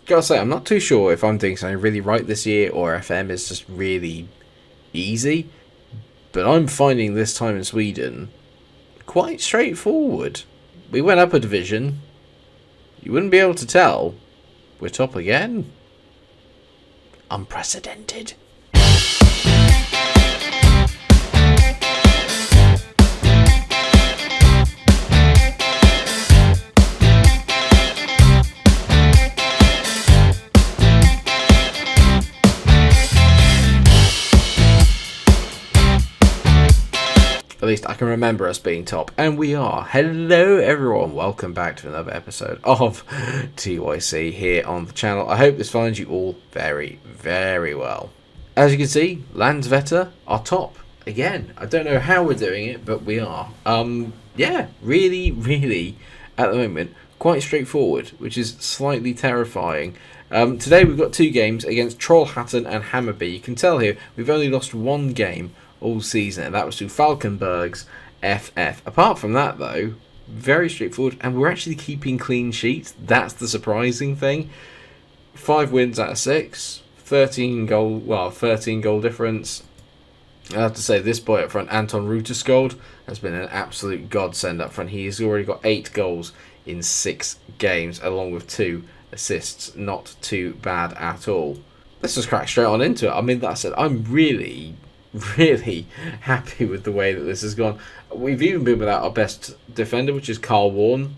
gotta say, I'm not too sure if I'm doing something really right this year or FM is just really easy. But I'm finding this time in Sweden quite straightforward. We went up a division. You wouldn't be able to tell. We're top again. Unprecedented. At least I can remember us being top, and we are. Hello everyone, welcome back to another episode of TYC here on the channel. I hope this finds you all very, very well. As you can see, Landvetter are top again. I don't know how we're doing it, but we are. Yeah, really, at the moment, quite straightforward, which is slightly terrifying. Today we've got two games against Trollhättan and Hammarby. You can tell here, we've only lost one game all season, and that was to Falkenberg's FF. Apart from that, though, very straightforward, and we're actually keeping clean sheets. That's the surprising thing. 5 wins out of 6, 13 goal difference. I have to say, this boy up front, Anton Ruterskold, has been an absolute godsend up front. He's already got 8 goals in 6 games, along with 2 assists. Not too bad at all. Let's just crack straight on into it. I mean, that said, I'm really happy with the way that this has gone. We've even been without our best defender, which is Carl Warren.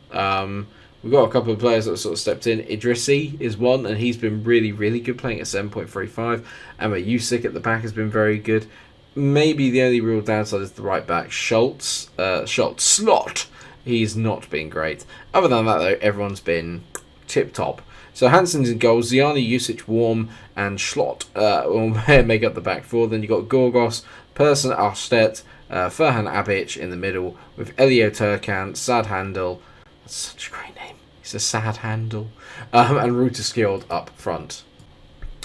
We've got a couple of players that have sort of stepped in. Idrissi is one, and he's been really good, playing at 7.35. Emma Usyk at the back has been very good. Maybe the only real downside is the right back, Schultz Slot. He's not been great. Other than that, though, everyone's been tip-top. So Hansen's in goals, Ziani, Usic, Warm, and Schlott will make up the back four. Then you've got Gorgos, Persson, Arstedt, Ferhan Abic in the middle, with Elio Turkan, Sad Handel. That's such a great name. He's a sad handle. And Ruterskild up front.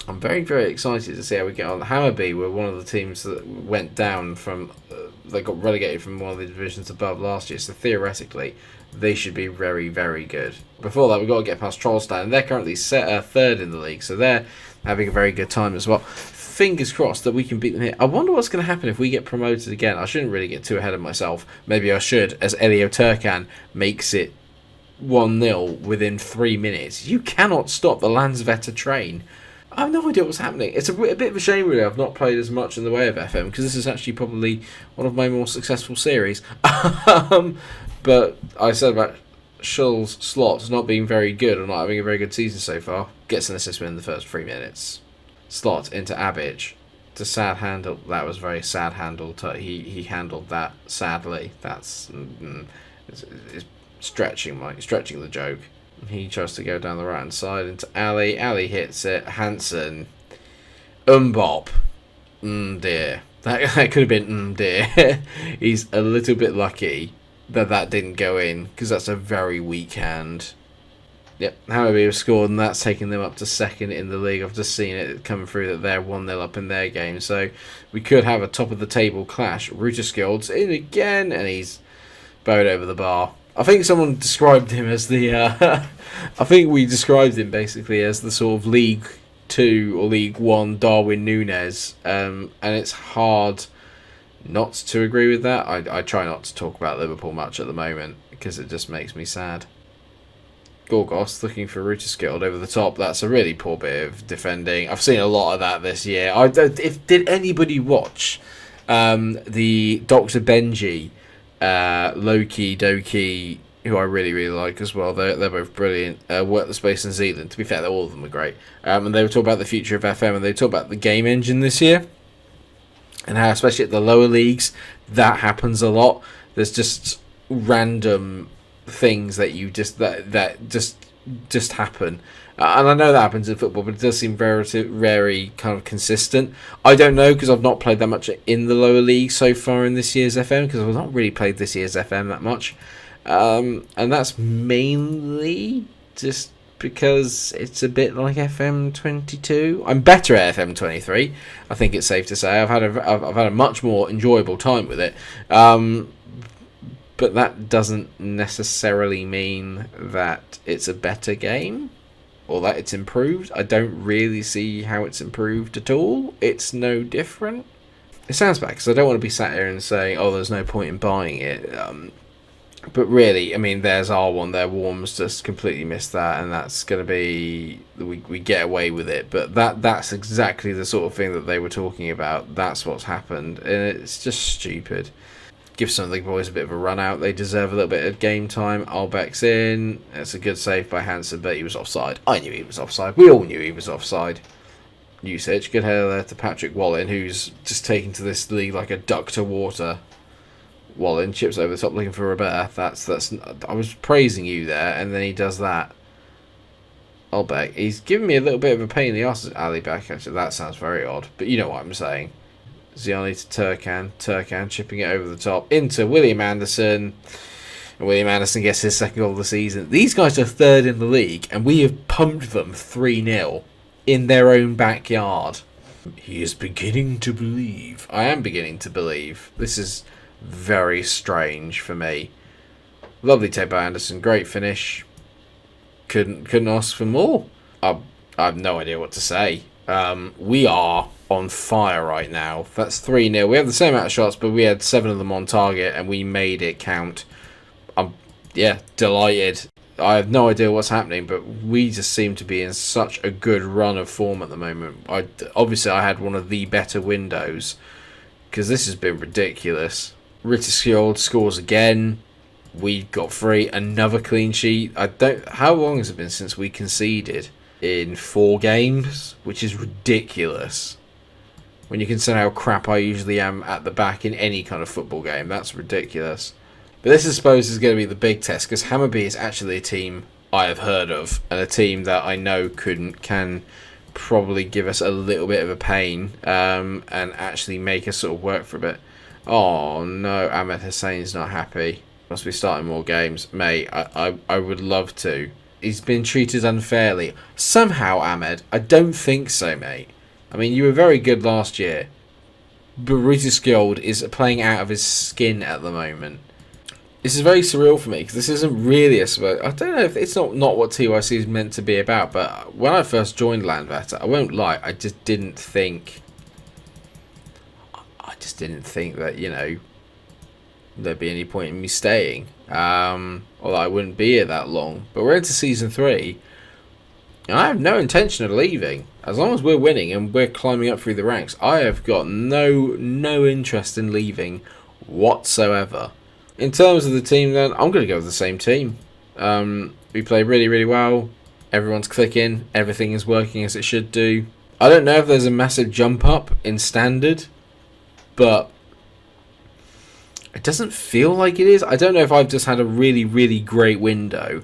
I'm very excited to see how we get on. Hammarby were one of the teams that went down from... they got relegated from one of the divisions above last year, so theoretically they should be very good. Before that, we've got to get past Trollstad, and they're currently third in the league, so they're having a very good time as well. Fingers crossed that we can beat them here. I wonder what's going to happen if we get promoted again. I shouldn't really get too ahead of myself. Maybe I should, as Elio Turkan makes it 1-0 within 3 minutes. You cannot stop the Landvetter train. I have no idea what's happening. It's a bit of a shame, really. I've not played as much in the way of FM, because this is actually probably one of my more successful series. But I said about Schultz Slot not being very good, or not having a very good season so far. Gets an assist win in the first 3 minutes. Slot into Abic to Sad Handle. That was very sad handled. He handled that sadly. That's it's stretching the joke. He tries to go down the right hand side into Ali. Ali hits it. Hansen. Bop. Dear. That could have been dear. He's a little bit lucky that didn't go in, because that's a very weak hand. Yep, Hammarby have scored, and that's taking them up to second in the league. I've just seen it coming through that they're 1-0 up in their game, so we could have a top of the table clash. Ruterskild's in again, and he's bowed over the bar. I think someone described him as the... I think we described him basically as the sort of League 2 or League 1 Darwin Núñez, and it's hard not to agree with that. I try not to talk about Liverpool much at the moment, because it just makes me sad. Gorgos looking for Ruterskild over the top. That's a really poor bit of defending. I've seen a lot of that this year. Did anybody watch the Dr. Benji, Loki, Doki, who I really like as well? They're both brilliant. Work the Space in Zealand. To be fair, all of them are great. And they were talking about the future of FM, and they talk about the game engine this year, and how, especially at the lower leagues, that happens a lot. There's just random things that you just happen, and I know that happens in football, but it does seem very kind of consistent. I don't know, because I've not played that much in the lower league so far in this year's FM, because I've not really played this year's FM that much, and that's mainly just because it's a bit like FM22. I'm better at FM23. I think it's safe to say I've had a much more enjoyable time with it. But that doesn't necessarily mean that it's a better game or that it's improved. I don't really see how it's improved at all. It's no different. It sounds bad because I don't want to be sat here and saying, oh, there's no point in buying it. But really, I mean, there's R1 there. Worms just completely missed that, and that's going to be... We get away with it. But that's exactly the sort of thing that they were talking about. That's what's happened, and it's just stupid. Give some of the boys a bit of a run out. They deserve a little bit of game time. Albeck's in. It's a good save by Hansen, but he was offside. I knew he was offside. We all knew he was offside. Usage. Good header there to Patrick Wallin, who's just taken to this league like a duck to water. Wallin chips over the top looking for Roberta. That's. I was praising you there, and then he does that. Albeck. He's giving me a little bit of a pain in the arse. Ali back, actually. That sounds very odd, but you know what I'm saying. Ziani to Turkan. Turkan chipping it over the top into William Anderson. And William Anderson gets his second goal of the season. These guys are third in the league, and we have pumped them 3-0 in their own backyard. He is beginning to believe. I am beginning to believe. This is very strange for me. Lovely take by Anderson. Great finish. Couldn't ask for more. I have no idea what to say. We are on fire right now. That's 3-0. We have the same amount of shots, but we had 7 of them on target, and we made it count. I'm delighted. I have no idea what's happening, but we just seem to be in such a good run of form at the moment. Obviously, I had one of the better windows, because this has been ridiculous. Ritterskjold scores again. We got 3. Another clean sheet. How long has it been since we conceded? In 4 games, which is ridiculous. When you consider how crap I usually am at the back in any kind of football game, that's ridiculous. But this, I suppose, is going to be the big test, because Hammarby is actually a team I have heard of, and a team that I know can probably give us a little bit of a pain, and actually make us sort of work for a bit. Oh no, Ahmed Hussein's not happy. Must be starting more games. Mate, I would love to. He's been treated unfairly. Somehow, Ahmed, I don't think so, mate. I mean, you were very good last year, but Ritterskjold is playing out of his skin at the moment. This is very surreal for me, because this isn't really I don't know if it's not what TYC is meant to be about, but when I first joined Landvetter, I won't lie, I just didn't think that, you know, there'd be any point in me staying, or that I wouldn't be here that long. But we're into season 3, and I have no intention of leaving. As long as we're winning and we're climbing up through the ranks, I have got no interest in leaving whatsoever. In terms of the team, then, I'm going to go with the same team. We play really, really well. Everyone's clicking. Everything is working as it should do. I don't know if there's a massive jump up in standard, but it doesn't feel like it is. I don't know if I've just had a really, really great window,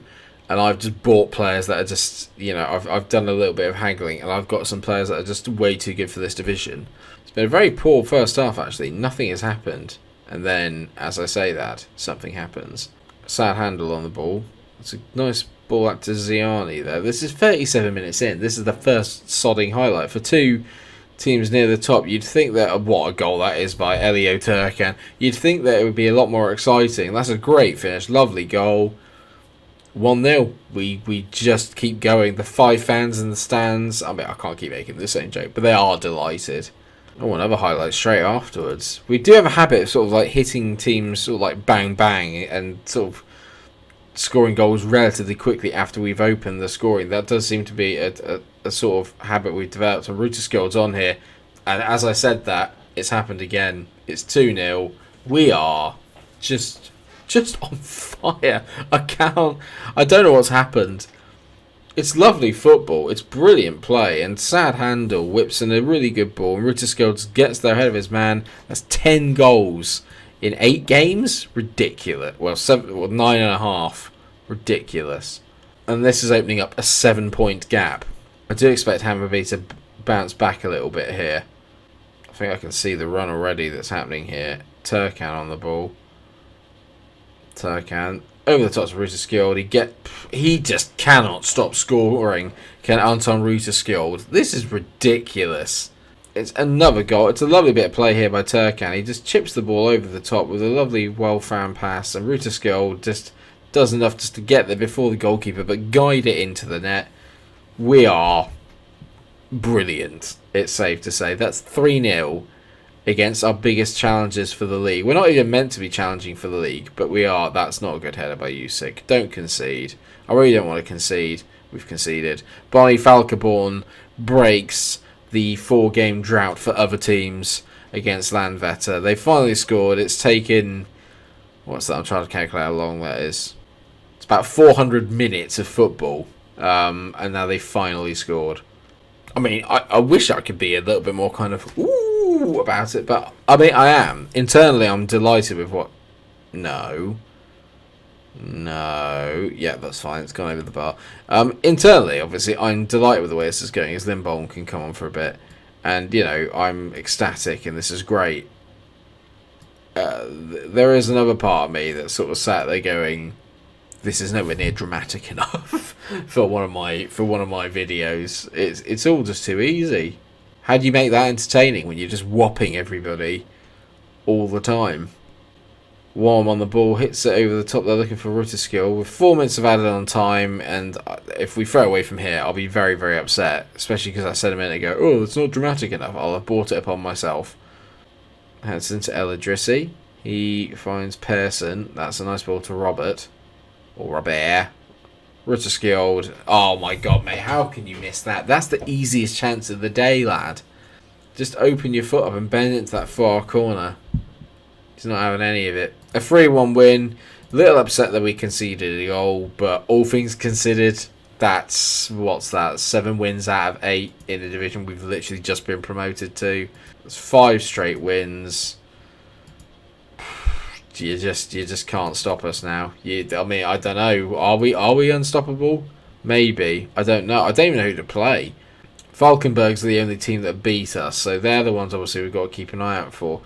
and I've just bought players that are just, you know, I've done a little bit of haggling, and I've got some players that are just way too good for this division. It's been a very poor first half, actually. Nothing has happened. And then, as I say that, something happens. Sad handle on the ball. It's a nice ball out to Ziani there. This is 37 minutes in. This is the first sodding highlight. For 2 teams near the top, you'd think that... What a goal that is by Elio Turkan. You'd think that it would be a lot more exciting. That's a great finish. Lovely goal. 1-0. We just keep going. The 5 fans in the stands... I mean, I can't keep making the same joke, but they are delighted. Oh, another highlight straight afterwards. We do have a habit of sort of like hitting teams sort of like bang bang and sort of scoring goals relatively quickly after we've opened the scoring. That does seem to be a sort of habit we've developed. And Ritterskjold's on here, and as I said that, it's happened again. It's 2-0. We are just on fire. I don't know what's happened. It's lovely football. It's brilliant play. And sad handle whips in a really good ball. And Ritterskjold gets there ahead of his man. That's 10 goals in 8 games. Ridiculous. Well, 9.5. Ridiculous. And this is opening up a 7-point gap. I do expect Hammarby to bounce back a little bit here. I think I can see the run already that's happening here. Turkan on the ball. Turkan. Over the top to Ritterskjold. He just cannot stop scoring. Can Anton Ritterskjold? This is ridiculous. It's another goal. It's a lovely bit of play here by Turkan. He just chips the ball over the top with a lovely, well-found pass. And Ritterskjold just does enough just to get there before the goalkeeper, but guide it into the net. we are brilliant, it's safe to say. That's 3-0 against our biggest challenges for the league. We're not even meant to be challenging for the league, but we are. That's not a good header by Usyk. Don't concede. I really don't want to concede. We've conceded. Barney Falcaborn breaks the 4-game drought for other teams against Landvetter. They finally scored. It's taken... What's that? I'm trying to calculate how long that is. It's about 400 minutes of football. And now they finally scored. I mean, I wish I could be a little bit more kind of ooh about it, but I mean, I am. Internally, I'm delighted with what... No. Yeah, that's fine. It's gone over the bar. Internally, obviously, I'm delighted with the way this is going, as Lindholm can come on for a bit. And, you know, I'm ecstatic, and this is great. There is another part of me that sort of sat there going, this is nowhere near dramatic enough for one of my videos. It's all just too easy. How do you make that entertaining when you're just whopping everybody all the time? Warm on the ball, hits it over the top. They're looking for Rutter skill with 4 minutes of added on time, and if we throw away from here, I'll be very, very upset, especially because I said a minute ago, oh, it's not dramatic enough. I'll have brought it upon myself. Hands into Eladrissi. He finds Pearson. That's a nice ball to Robert. Or Robert. Rutterskjold. Oh my god, mate. How can you miss that? That's the easiest chance of the day, lad. Just open your foot up and bend into that far corner. He's not having any of it. A 3-1 win. A little upset that we conceded a goal, but all things considered, that's, what's that, 7 wins out of 8 in the division we've literally just been promoted to. It's 5 straight wins. You just can't stop us now. I mean, I don't know. Are we unstoppable? Maybe. I don't know. I don't even know who to play. Falkenberg's the only team that beat us, so they're the ones obviously we've got to keep an eye out for.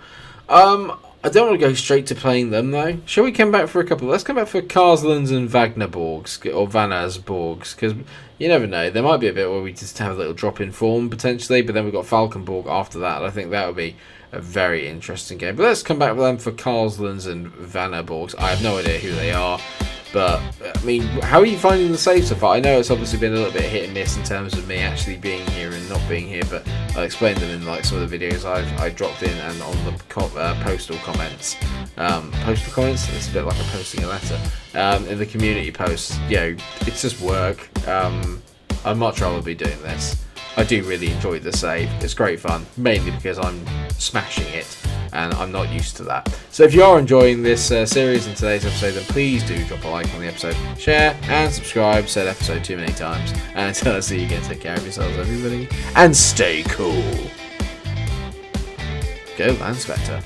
I don't want to go straight to playing them though. Shall we come back for a couple? Let's come back for Karslands and Wagnerborgs or Vannersborgs, because you never know. There might be a bit where we just have a little drop in form potentially, but then we've got Falkenborg after that. I think that would be a very interesting game. But let's come back with them for Karslands and Vannersborgs. I have no idea who they are. But, I mean, how are you finding the save so far? I know it's obviously been a little bit hit and miss in terms of me actually being here and not being here, but I'll explain them in like some of the videos I dropped in and on the postal comments. Postal comments? It's a bit like I'm posting a letter. In the community posts, you know, it's just work. I'd much rather be doing this. I do really enjoy the save. It's great fun, mainly because I'm smashing it. And I'm not used to that. So if you are enjoying this series in today's episode, then please do drop a like on the episode, share and subscribe. Said episode too many times. And until I see you again, take care of yourselves, everybody, and stay cool. Go Landvetter.